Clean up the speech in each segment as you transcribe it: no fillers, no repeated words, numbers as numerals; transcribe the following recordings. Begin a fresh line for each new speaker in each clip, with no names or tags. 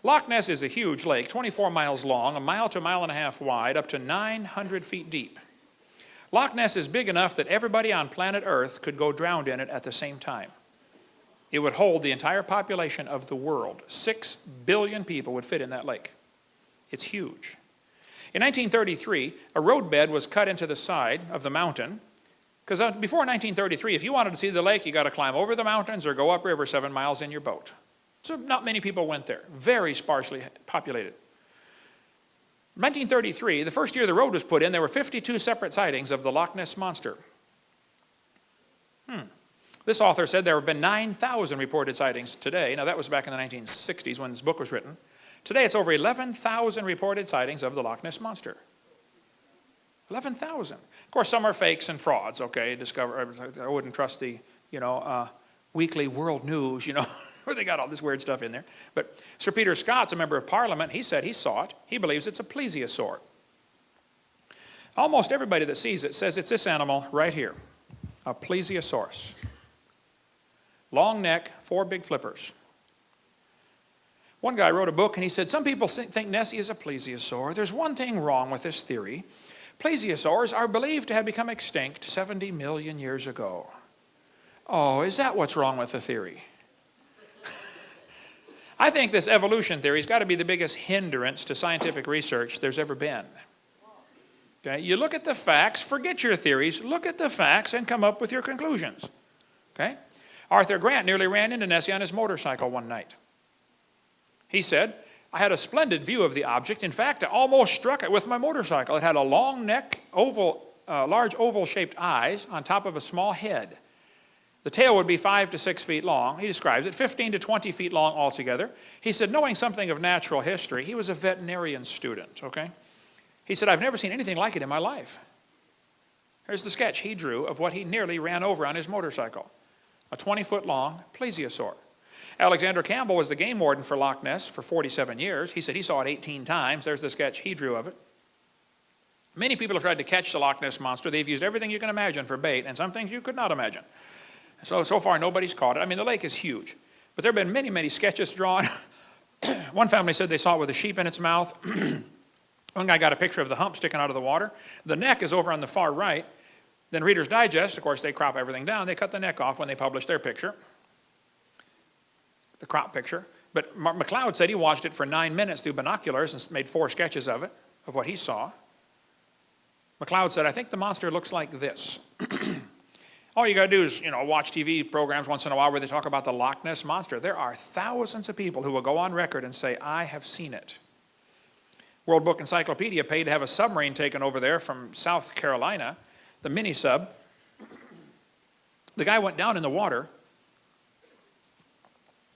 Loch Ness is a huge lake, 24 miles long, a mile to a mile and a half wide, up to 900 feet deep. Loch Ness is big enough that everybody on planet Earth could go drowned in it at the same time. It would hold the entire population of the world. 6 billion people would fit in that lake. It's huge. In 1933, a roadbed was cut into the side of the mountain, because before 1933, if you wanted to see the lake, you got to climb over the mountains or go upriver 7 miles in your boat. So not many people went there. Very sparsely populated. 1933, the first year the road was put in, there were 52 separate sightings of the Loch Ness Monster. This author said there have been 9,000 reported sightings today. Now that was back in the 1960s when this book was written. Today it's over 11,000 reported sightings of the Loch Ness Monster. 11,000. Of course, some are fakes and frauds, okay? I wouldn't trust the, Weekly World News, where they got all this weird stuff in there. But Sir Peter Scott's a member of Parliament. He said he saw it. He believes it's a plesiosaur. Almost everybody that sees it says it's this animal right here, a plesiosaurus. Long neck, 4 big flippers. One guy wrote a book and he said, some people think Nessie is a plesiosaur. There's one thing wrong with this theory. Plesiosaurs are believed to have become extinct 70 million years ago. Oh, is that what's wrong with the theory? I think this evolution theory has got to be the biggest hindrance to scientific research there's ever been. Okay? You look at the facts, forget your theories, look at the facts and come up with your conclusions. Okay? Arthur Grant nearly ran into Nessie on his motorcycle one night. He said, I had a splendid view of the object. In fact, I almost struck it with my motorcycle. It had a long neck, large oval-shaped eyes on top of a small head. The tail would be 5 to 6 feet long. He describes it, 15 to 20 feet long altogether. He said, knowing something of natural history, he was a veterinarian student, okay? He said, I've never seen anything like it in my life. Here's the sketch he drew of what he nearly ran over on his motorcycle. A 20-foot-long plesiosaur. Alexander Campbell was the game warden for Loch Ness for 47 years. He said he saw it 18 times. There's the sketch he drew of it. Many people have tried to catch the Loch Ness Monster. They've used everything you can imagine for bait, and some things you could not imagine. So far, nobody's caught it. I mean, the lake is huge. But there have been many, many sketches drawn. One family said they saw it with a sheep in its mouth. One guy got a picture of the hump sticking out of the water. The neck is over on the far right. Then Reader's Digest, of course, they crop everything down. They cut the neck off when they publish their picture. The crop picture. But McLeod said he watched it for 9 minutes through binoculars and made 4 sketches of it, of what he saw. McLeod said, I think the monster looks like this. All you got to do is, watch TV programs once in a while where they talk about the Loch Ness Monster. There are thousands of people who will go on record and say, I have seen it. World Book Encyclopedia paid to have a submarine taken over there from South Carolina, the mini sub. The guy went down in the water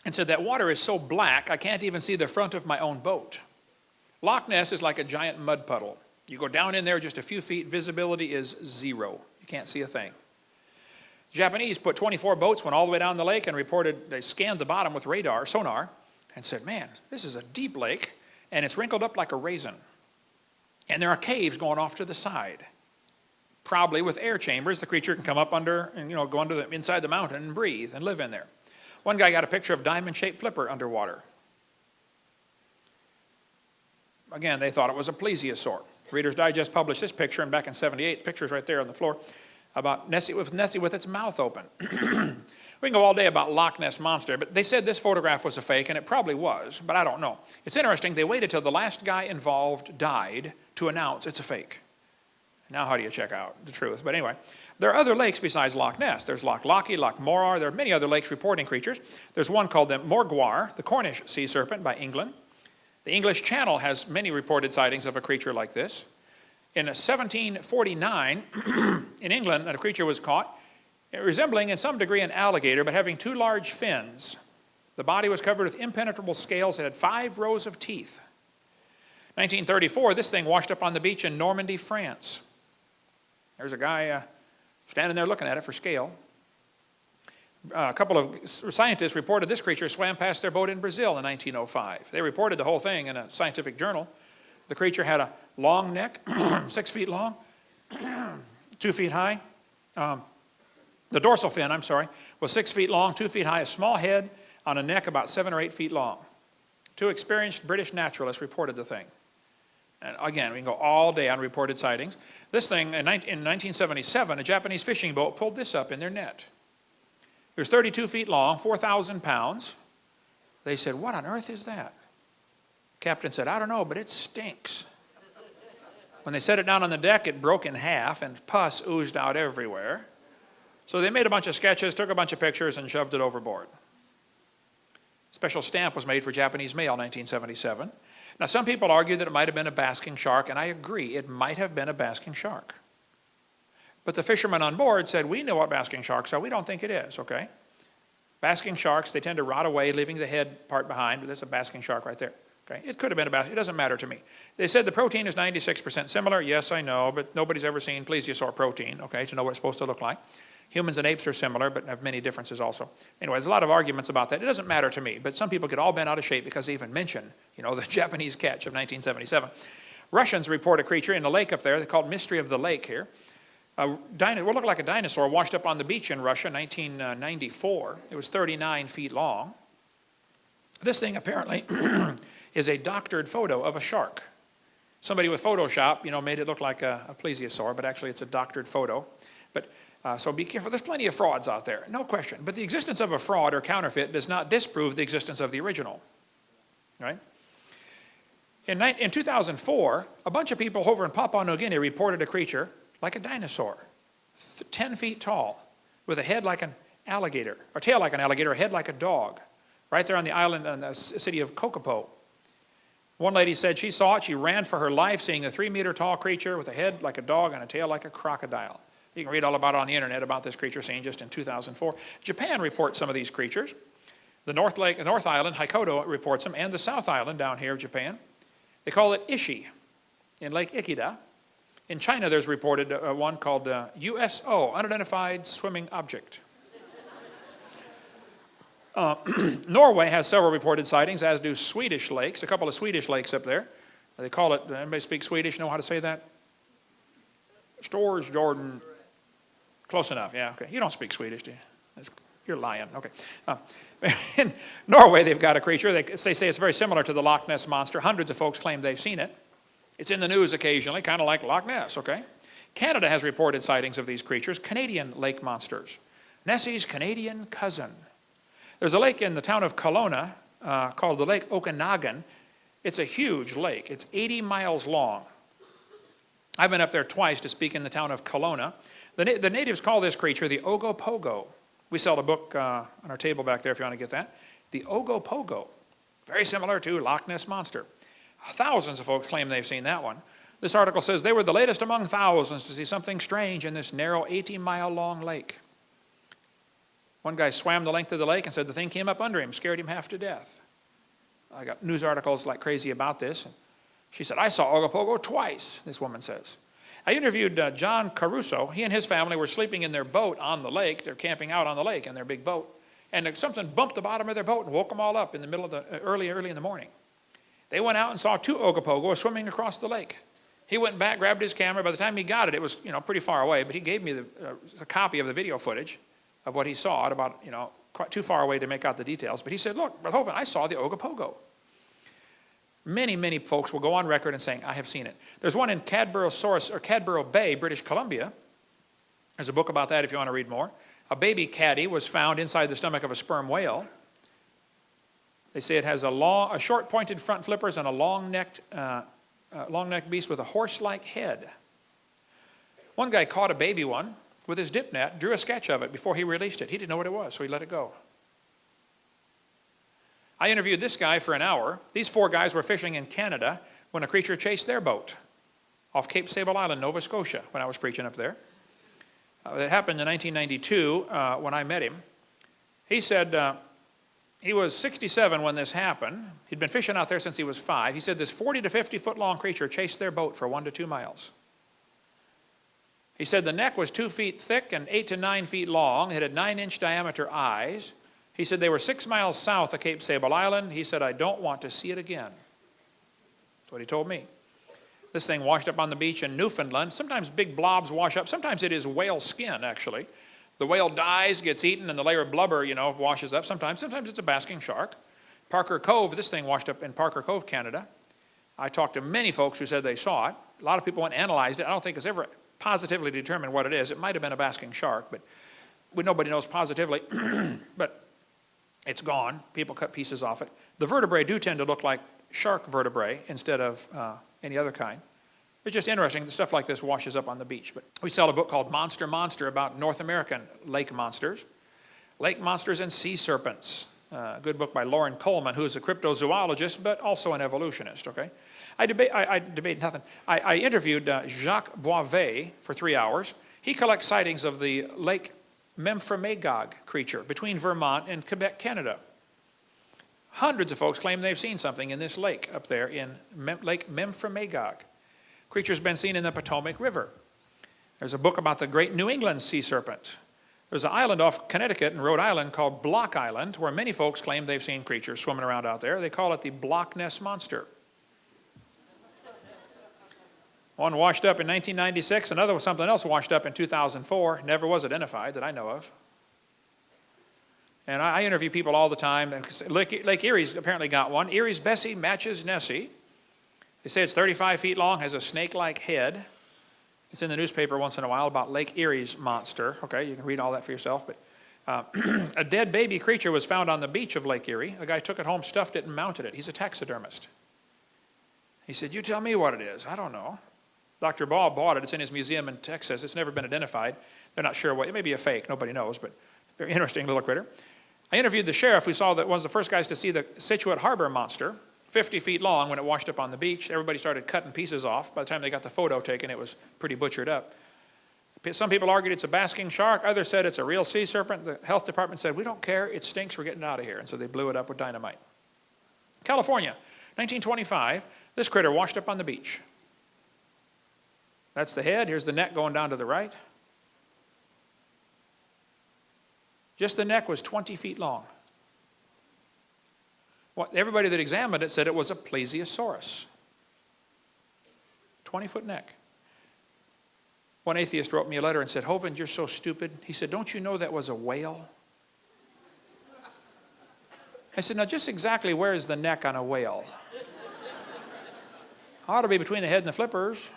and said, that water is so black, I can't even see the front of my own boat. Loch Ness is like a giant mud puddle. You go down in there just a few feet, visibility is 0. You can't see a thing. Japanese put 24 boats, went all the way down the lake and reported, they scanned the bottom with sonar, and said, man, this is a deep lake, and it's wrinkled up like a raisin. And there are caves going off to the side. Probably with air chambers, the creature can come up under and go under inside the mountain and breathe and live in there. One guy got a picture of diamond-shaped flipper underwater. Again, they thought it was a plesiosaur. Reader's Digest published this picture, and back in '78, pictures right there on the floor, about Nessie with its mouth open. We can go all day about Loch Ness Monster, but they said this photograph was a fake, and it probably was, but I don't know. It's interesting, they waited till the last guy involved died to announce it's a fake. Now how do you check out the truth? But anyway, there are other lakes besides Loch Ness. There's Loch Lochy, Loch Morar. There are many other lakes reporting creatures. There's one called the Morgwar, the Cornish sea serpent by England. The English Channel has many reported sightings of a creature like this. In 1749, in England, a creature was caught resembling in some degree an alligator, but having 2 large fins. The body was covered with impenetrable scales. It had 5 rows of teeth. 1934, this thing washed up on the beach in Normandy, France. There's a guy standing there looking at it for scale. A couple of scientists reported this creature swam past their boat in Brazil in 1905. They reported the whole thing in a scientific journal. The creature had a long neck, 6 feet long, 2 feet high. The dorsal fin, was 6 feet long, 2 feet high, a small head on a neck about 7 or 8 feet long. Two experienced British naturalists reported the thing. And again, we can go all day on reported sightings. This thing, in 1977, a Japanese fishing boat pulled this up in their net. It was 32 feet long, 4,000 pounds. They said, what on earth is that? Captain said, I don't know, but it stinks. When they set it down on the deck, it broke in half and pus oozed out everywhere. So they made a bunch of sketches, took a bunch of pictures, and shoved it overboard. Special stamp was made for Japanese mail in 1977. Now, some people argue that it might have been a basking shark, and I agree, it might have been a basking shark. But the fishermen on board said, we know what basking sharks are, we don't think it is, okay? Basking sharks, they tend to rot away, leaving the head part behind, but there's a basking shark right there. Okay? It could have been a basking, it doesn't matter to me. They said the protein is 96% similar. Yes, I know, but nobody's ever seen plesiosaur protein, okay, to know what it's supposed to look like. Humans and apes are similar, but have many differences also. Anyway, there's a lot of arguments about that. It doesn't matter to me, but some people get all bent out of shape because they even mention, the Japanese catch of 1977. Russians report a creature in a lake up there. They call it Mystery of the Lake here. What looked like a dinosaur washed up on the beach in Russia in 1994. It was 39 feet long. This thing apparently is a doctored photo of a shark. Somebody with Photoshop, made it look like a plesiosaur, but actually it's a doctored photo. But so be careful. There's plenty of frauds out there, no question. But the existence of a fraud or counterfeit does not disprove the existence of the original, right? In 2004, a bunch of people over in Papua New Guinea reported a creature like a dinosaur, 10 feet tall, with a head like an alligator, or tail like an alligator, a head like a dog, right there on the island in the city of Kokopo. One lady said she saw it. She ran for her life, seeing a 3-meter tall creature with a head like a dog and a tail like a crocodile. You can read all about it on the internet about this creature seen just in 2004. Japan reports some of these creatures. The North Island, Hokkaido, reports them, and the South Island down here of Japan. They call it Ishi in Lake Ikeda. In China, there's reported one called USO, Unidentified Swimming Object. Norway has several reported sightings, as do Swedish lakes, a couple of Swedish lakes up there. They call it, anybody speak Swedish, know how to say that? Stores, Jordan. Close enough, yeah, okay. You don't speak Swedish, do you? You're lying, okay. In Norway, they've got a creature. They say it's very similar to the Loch Ness Monster. Hundreds of folks claim they've seen it. It's in the news occasionally, kind of like Loch Ness, okay? Canada has reported sightings of these creatures, Canadian lake monsters. Nessie's Canadian cousin. There's a lake in the town of Kelowna called the Lake Okanagan. It's a huge lake. It's 80 miles long. I've been up there twice to speak in the town of Kelowna. The natives call this creature the Ogopogo. We sell a book on our table back there if you want to get that. The Ogopogo. Very similar to Loch Ness Monster. Thousands of folks claim they've seen that one. This article says they were the latest among thousands to see something strange in this narrow 80-mile-long lake. One guy swam the length of the lake and said the thing came up under him, scared him half to death. I got news articles like crazy about this. She said, I saw Ogopogo twice, this woman says. I interviewed John Caruso. He and his family were sleeping in their boat on the lake. They're camping out on the lake in their big boat. And something bumped the bottom of their boat and woke them all up in the middle of the early in the morning. They went out and saw 2 Ogopogos swimming across the lake. He went back, grabbed his camera. By the time he got it, it was pretty far away. But he gave me a copy of the video footage of what he saw at about quite too far away to make out the details. But he said, look, Brother Hovind, I saw the Ogopogo. Many, many folks will go on record and saying, I have seen it. There's one in Cadborough Bay, British Columbia. There's a book about that if you want to read more. A baby caddy was found inside the stomach of a sperm whale. They say it has a short pointed front flippers and a long-necked beast with a horse-like head. One guy caught a baby one with his dip net, drew a sketch of it before he released it. He didn't know what it was, so he let it go. I interviewed this guy for an hour. These 4 guys were fishing in Canada when a creature chased their boat off Cape Sable Island, Nova Scotia, when I was preaching up there. It happened in 1992 when I met him. He said he was 67 when this happened. He'd been fishing out there since he was 5. He said this 40 to 50 foot long creature chased their boat for 1 to 2 miles. He said the neck was 2 feet thick and 8 to 9 feet long. It had 9-inch diameter eyes. He said they were 6 miles south of Cape Sable Island. He said, I don't want to see it again. That's what he told me. This thing washed up on the beach in Newfoundland. Sometimes big blobs wash up. Sometimes it is whale skin, actually. The whale dies, gets eaten, and the layer of blubber, washes up. Sometimes it's a basking shark. Parker Cove, this thing washed up in Parker Cove, Canada. I talked to many folks who said they saw it. A lot of people went and analyzed it. I don't think it's ever positively determined what it is. It might have been a basking shark, but nobody knows positively. But it's gone. People cut pieces off it. The vertebrae do tend to look like shark vertebrae instead of any other kind. It's just interesting. The stuff like this washes up on the beach. But we sell a book called Monster about North American lake monsters. Lake monsters and sea serpents. A good book by Lauren Coleman, who is a cryptozoologist, but also an evolutionist, okay? I interviewed Jacques Boivet for 3 hours. He collects sightings of the Lake Memphremagog creature between Vermont and Quebec, Canada. Hundreds of folks claim they've seen something in this lake up there in Lake Memphremagog. Creature's been seen in the Potomac River. There's a book about the great New England sea serpent. There's an island off Connecticut and Rhode Island called Block Island, where many folks claim they've seen creatures swimming around out there. They call it the Ness monster. One washed up in 1996, another was something else washed up in 2004, never was identified that I know of. And I interview people all the time. Lake Erie's apparently got one. Erie's Bessie matches Nessie. They say it's 35 feet long, has a snake-like head. It's in the newspaper once in a while about Lake Erie's monster. Okay, you can read all that for yourself. But a dead baby creature was found on the beach of Lake Erie. A guy took it home, stuffed it, and mounted it. He's a taxidermist. He said, "You tell me what it is." I don't know. Dr. Ball bought it. It's in his museum in Texas. It's never been identified. They're not sure what. It may be a fake. Nobody knows, but very interesting little critter. I interviewed the sheriff who saw that was the first guys to see the Scituate Harbor monster, 50 feet long when it washed up on the beach. Everybody started cutting pieces off. By the time they got the photo taken, it was pretty butchered up. Some people argued it's a basking shark. Others said it's a real sea serpent. The health department said, "We don't care. It stinks. We're getting it out of here." And so they blew it up with dynamite. California, 1925, this critter washed up on the beach. That's the head. Here's the neck going down to the right. Just the neck was 20 feet long. Everybody that examined it said it was a plesiosaurus. 20-foot neck. One atheist wrote me a letter and said, "Hovind, you're so stupid." He said, "Don't you know that was a whale?" I said, "Now just exactly where is the neck on a whale?" "Ought to be between the head and the flippers."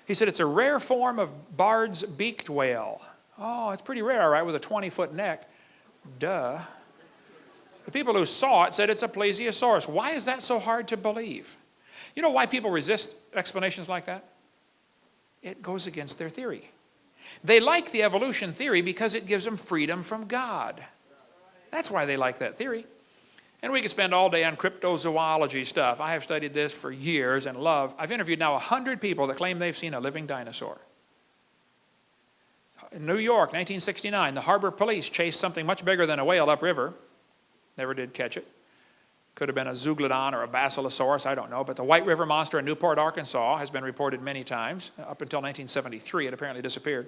He said, "It's a rare form of Bard's beaked whale." Oh, it's pretty rare, all right, with a 20-foot neck. Duh. The people who saw it said it's a plesiosaurus. Why is that so hard to believe? You know why people resist explanations like that? It goes against their theory. They like the evolution theory because it gives them freedom from God. That's why they like that theory. And we could spend all day on cryptozoology stuff. I have studied this for years and I've interviewed now 100 people that claim they've seen a living dinosaur. In New York, 1969, the harbor police chased something much bigger than a whale upriver. Never did catch it. Could have been a zeuglodon or a basilosaurus, I don't know. But the White River monster in Newport, Arkansas has been reported many times. Up until 1973, it apparently disappeared.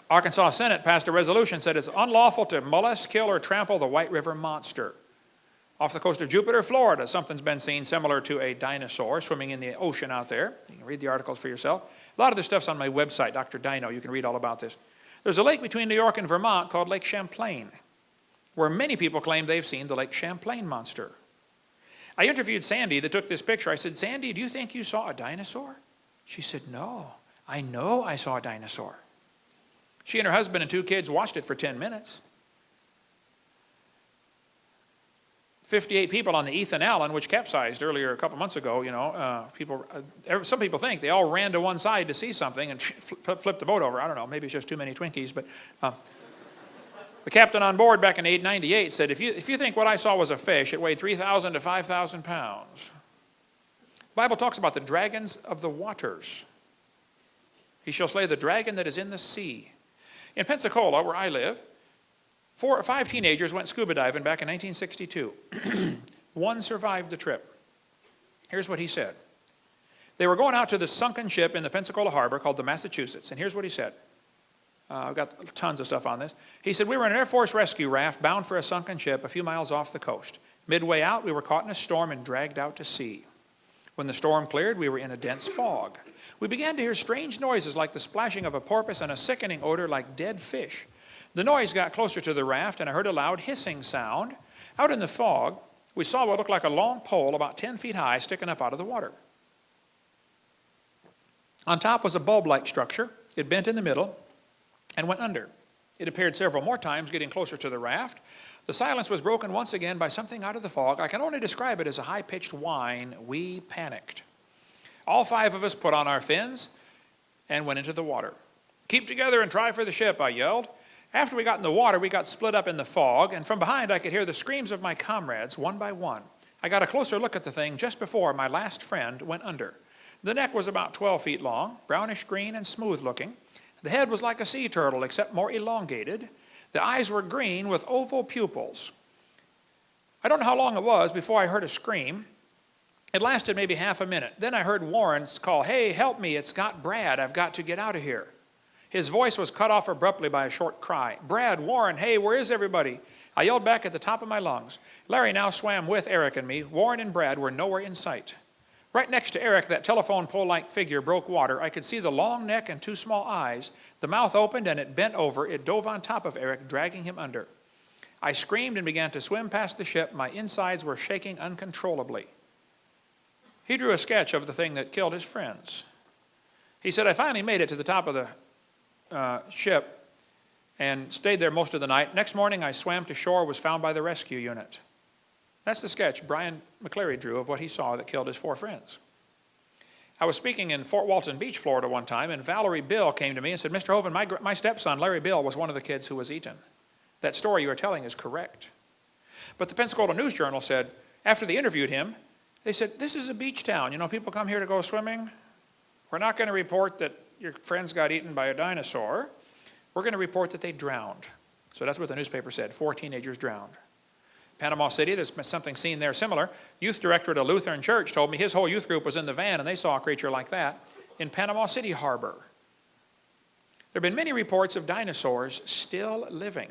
Arkansas Senate passed a resolution that said it's unlawful to molest, kill, or trample the White River monster. Off the coast of Jupiter, Florida, something's been seen similar to a dinosaur swimming in the ocean out there. You can read the articles for yourself. A lot of this stuff's on my website, Dr. Dino. You can read all about this. There's a lake between New York and Vermont called Lake Champlain, where many people claim they've seen the Lake Champlain monster. I interviewed Sandy that took this picture. I said, "Sandy, do you think you saw a dinosaur?" She said, "No, I know I saw a dinosaur." She and her husband and 2 kids watched it for 10 minutes. 58 people on the Ethan Allen, which capsized earlier a couple months ago, some people think they all ran to one side to see something and flipped the boat over. I don't know, maybe it's just too many Twinkies, but the captain on board back in 1898 said, if you think what I saw was a fish, it weighed 3,000 to 5,000 pounds. The Bible talks about the dragons of the waters. He shall slay the dragon that is in the sea. In Pensacola, where I live, 4 or 5 teenagers went scuba diving back in 1962. One survived the trip. Here's what he said. They were going out to the sunken ship in the Pensacola harbor called the Massachusetts, and here's what he said. I've got tons of stuff on this. He said, "We were in an Air Force rescue raft bound for a sunken ship a few miles off the coast. Midway out, we were caught in a storm and dragged out to sea. When the storm cleared, we were in a dense fog. We began to hear strange noises like the splashing of a porpoise and a sickening odor like dead fish. The noise got closer to the raft, and I heard a loud hissing sound. Out in the fog, we saw what looked like a long pole about 10 feet high sticking up out of the water. On top was a bulb-like structure. It bent in the middle and went under. It appeared several more times, getting closer to the raft. The silence was broken once again by something out of the fog. I can only describe it as a high-pitched whine. We panicked. All 5 of us put on our fins and went into the water. "Keep together and try for the ship," I yelled. After we got in the water, we got split up in the fog, and from behind I could hear the screams of my comrades, one by one. I got a closer look at the thing just before my last friend went under. The neck was about 12 feet long, brownish green and smooth looking. The head was like a sea turtle, except more elongated. The eyes were green with oval pupils. I don't know how long it was before I heard a scream. It lasted maybe half a minute. Then I heard Warren's call, "Hey, help me, it's got Brad. I've got to get out of here." His voice was cut off abruptly by a short cry. "Brad, Warren, hey, where is everybody?" I yelled back at the top of my lungs. Larry now swam with Eric and me. Warren and Brad were nowhere in sight. Right next to Eric, that telephone pole-like figure broke water. I could see the long neck and 2 small eyes. The mouth opened and it bent over. It dove on top of Eric, dragging him under. I screamed and began to swim past the ship. My insides were shaking uncontrollably. He drew a sketch of the thing that killed his friends. He said, "I finally made it to the top of the ship and stayed there most of the night. Next morning I swam to shore, was found by the rescue unit." That's the sketch Brian McCleary drew of what he saw that killed his 4 friends. I was speaking in Fort Walton Beach, Florida one time, and Valerie Bill came to me and said, "Mr. Hovind, my stepson, Larry Bill, was one of the kids who was eaten. That story you are telling is correct." But the Pensacola News Journal said, after they interviewed him, they said, "This is a beach town. You know, people come here to go swimming. We're not going to report that your friends got eaten by a dinosaur. We're going to report that they drowned." So that's what the newspaper said. 4 teenagers drowned. Panama City, there's something seen there similar. Youth director at a Lutheran church told me his whole youth group was in the van and they saw a creature like that in Panama City Harbor. There have been many reports of dinosaurs still living.